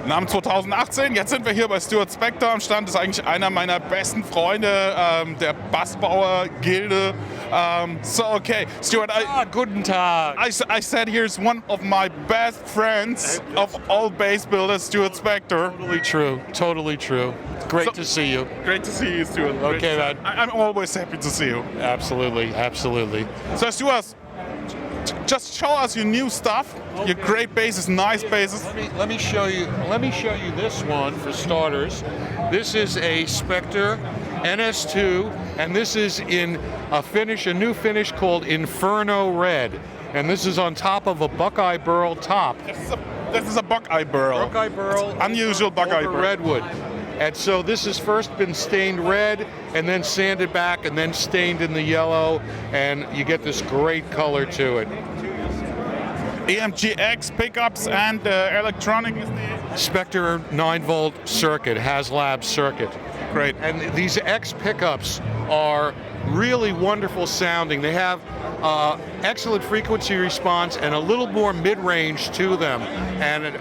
Namen 2018. Jetzt sind wir hier bei Stuart Spector am Stand. Das ist eigentlich einer meiner besten Freunde, der Bassbauer-Gilde. Okay, Stuart, Guten Tag. I said here's one of my best friends of all bass builders, Stuart Spector. Totally true. Totally true. Great to see you. Great to see you, Stuart. Okay, man. I'm always happy to see you. Absolutely. Absolutely. So, Stuart, just show us your new stuff. Your great basses, nice basses. Let me show you. Let me show you this one for starters. This is a Spector NS2, and this is in a new finish called Inferno Red, and this is on top of a Buckeye Burl top. This is a Buckeye Burl. Buckeye Burl. Unusual Buckeye Burl. Redwood. And so this has first been stained red and then sanded back and then stained in the yellow, and you get this great color to it. EMG-X pickups and electronic is the Spector 9-volt circuit, HasLab circuit. Great. And these X pickups are really wonderful sounding. They have excellent frequency response and a little more mid-range to them. And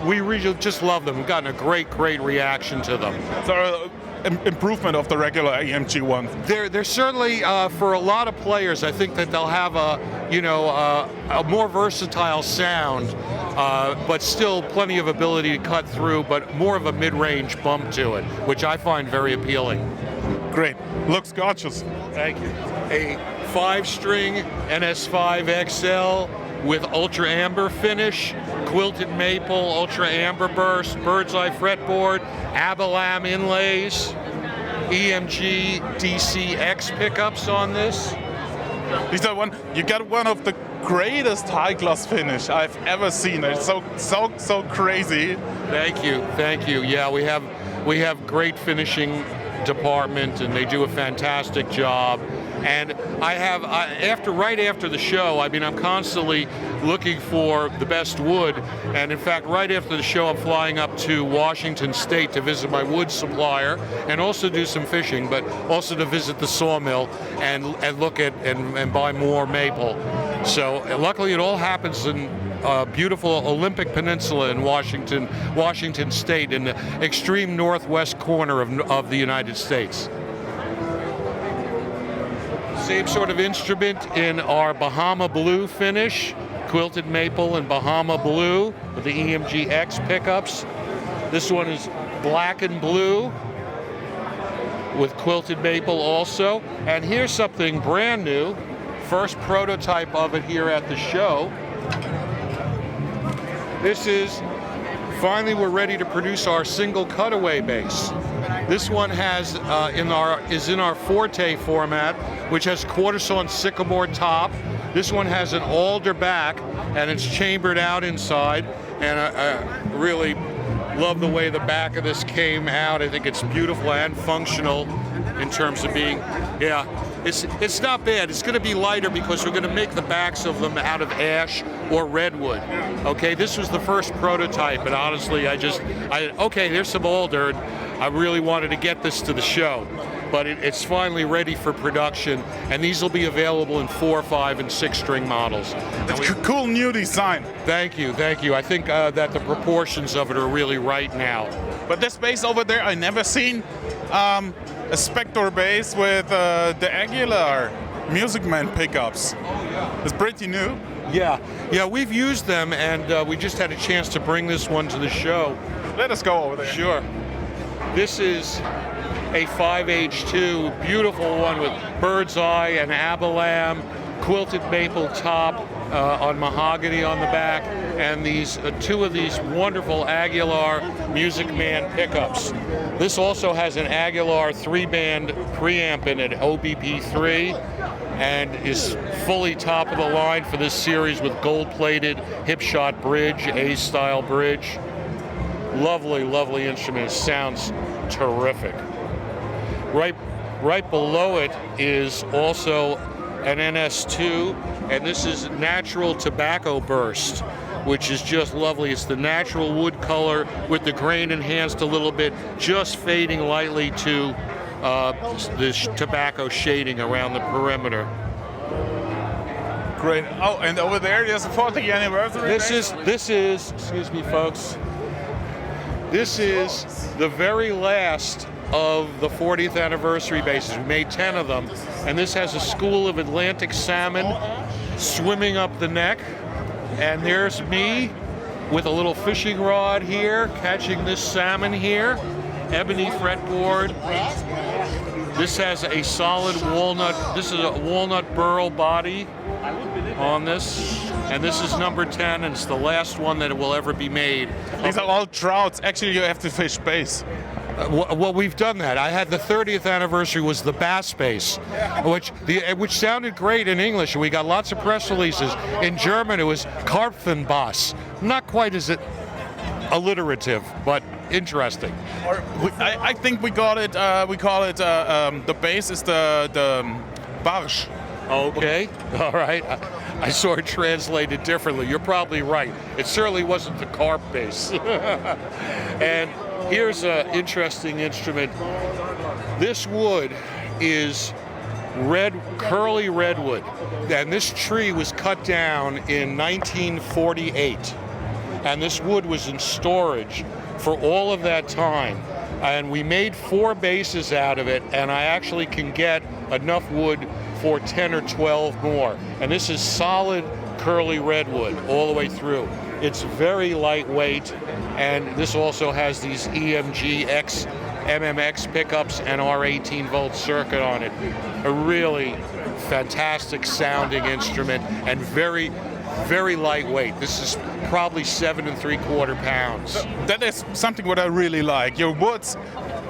we really just love them. We've gotten a great reaction to them. So, improvement of the regular EMG one. They're certainly for a lot of players. I think that they'll have a more versatile sound, but still plenty of ability to cut through, but more of a mid-range bump to it, which I find very appealing. Great. Looks gorgeous. Thank you. A 5-string NS5 XL with ultra amber finish, quilted maple, ultra amber burst, bird's eye fretboard, Abalam inlays, EMG DCX pickups on this. You got one of the greatest high-gloss finish I've ever seen. It's so crazy. Thank you. Yeah, we have great finishing department, and they do a fantastic job. And right after the show, I'm constantly looking for the best wood. And in fact, right after the show, I'm flying up to Washington State to visit my wood supplier and also do some fishing, but also to visit the sawmill and look at and buy more maple. So luckily, it all happens in beautiful Olympic Peninsula in Washington State, in the extreme northwest corner of the United States. Same sort of instrument in our Bahama Blue finish, quilted maple and Bahama Blue with the EMG-X pickups. This one is black and blue with quilted maple also. And here's something brand new, first prototype of it here at the show. This is, finally we're ready to produce our single cutaway bass. This one is in our Forte format, which has quarter-sawn sycamore top. This one has an alder back, and it's chambered out inside. And I really love the way the back of this came out. I think it's beautiful and functional in terms of being, it's not bad. It's going to be lighter because we're going to make the backs of them out of ash or redwood. Okay, this was the first prototype, and honestly, okay, there's some alder. I really wanted to get this to the show, but it's finally ready for production, and these will be available in 4, 5, and 6-string models. It's a cool new design. Thank you. I think that the proportions of it are really right now. But this bass over there, I never seen a Spector bass with the Aguilar Music Man pickups. Oh yeah. It's pretty new. Yeah, we've used them, and we just had a chance to bring this one to the show. Let us go over there. Sure. This is a 5H2, beautiful one with bird's eye and Abalam, quilted maple top on mahogany on the back, and these two of these wonderful Aguilar Music Man pickups. This also has an Aguilar 3-band preamp in it, OBP3, and is fully top of the line for this series with gold-plated hip-shot bridge, A-style bridge. Lovely instrument. It sounds terrific. Right below it is also an NS2, and this is Natural Tobacco Burst, which is just lovely. It's the natural wood color with the grain enhanced a little bit, just fading lightly to this tobacco shading around the perimeter. Great. Oh, and over there, there's a 40th anniversary. This is, excuse me, folks. This is the very last of the 40th anniversary bases. We made 10 of them, and this has a school of Atlantic salmon swimming up the neck. And there's me with a little fishing rod here, catching this salmon here. Ebony fretboard. This has a solid walnut, this is a walnut burl body on this. And this is number 10, and it's the last one that will ever be made. These are all trouts. Actually, you have to fish bass. Well, we've done that. I had the 30th anniversary was the bass base, which sounded great in English. We got lots of press releases. In German, it was Karpfenbass. Not quite as alliterative, but interesting. I think we got it. We call it the base is the Barsch. Okay, all right. I saw it translated differently. You're probably right. It certainly wasn't the carp base. And here's an interesting instrument. This wood is curly redwood, and this tree was cut down in 1948. And this wood was in storage for all of that time. And we made 4 bases out of it, and I actually can get enough wood for 10 or 12 more. And this is solid curly redwood all the way through. It's very lightweight, and this also has these EMG X MMX pickups and our 18-volt circuit on it. A really fantastic sounding instrument and very, very lightweight. This is probably 7 3/4 pounds. That is something what I really like. Your woods,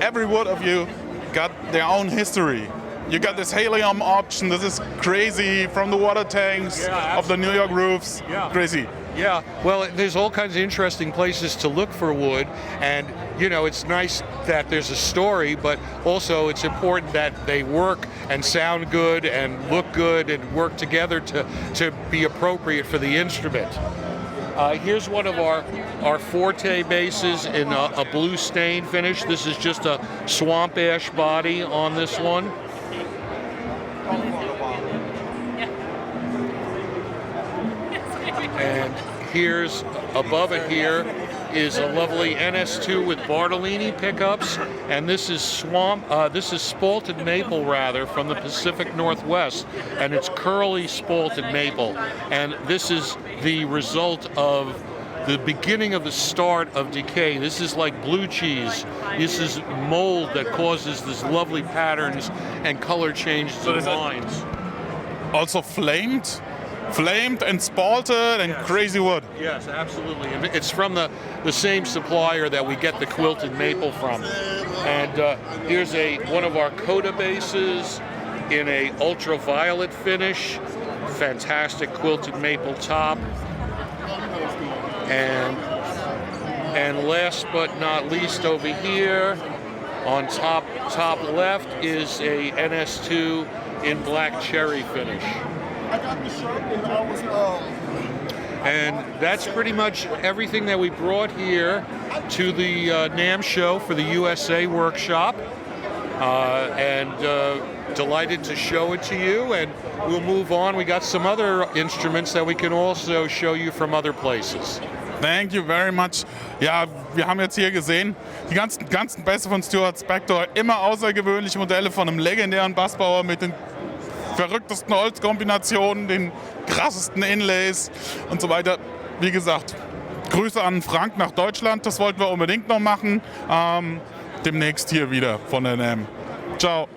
every wood of you got their own history. You got this helium option. This is crazy from the water tanks of the New York roofs. Crazy. Yeah, well, there's all kinds of interesting places to look for wood, and it's nice that there's a story, but also it's important that they work and sound good and look good and work together to be appropriate for the instrument. Here's one of our Forte bases in a blue stain finish. This is just a swamp ash body on this one. And here's above it here is a lovely NS2 with Bartolini pickups, and this is spalted maple rather from the Pacific Northwest, and it's curly spalted maple, and this is the result of the beginning of the start of decay. This is like blue cheese. This is mold that causes these lovely patterns and color changes in lines. Also flamed and spalted and crazy wood. Yes, absolutely. And it's from the same supplier that we get the quilted maple from. And here's one of our Coda bases in a ultraviolet finish. Fantastic quilted maple top. And last but not least over here on top left is a NS2 in black cherry finish. And that's pretty much everything that we brought here to the NAMM show for the USA workshop. And delighted to show it to you, and we'll move on. We got some other instruments that we can also show you from other places. Thank you very much. Ja, wir haben jetzt hier gesehen, die ganzen Bässe von Stuart Spector, immer außergewöhnliche Modelle von einem legendären Bassbauer mit den verrücktesten Holzkombinationen, den krassesten Inlays und so weiter. Wie gesagt, Grüße an Frank nach Deutschland, das wollten wir unbedingt noch machen. Demnächst hier wieder von der NAMM. Ciao.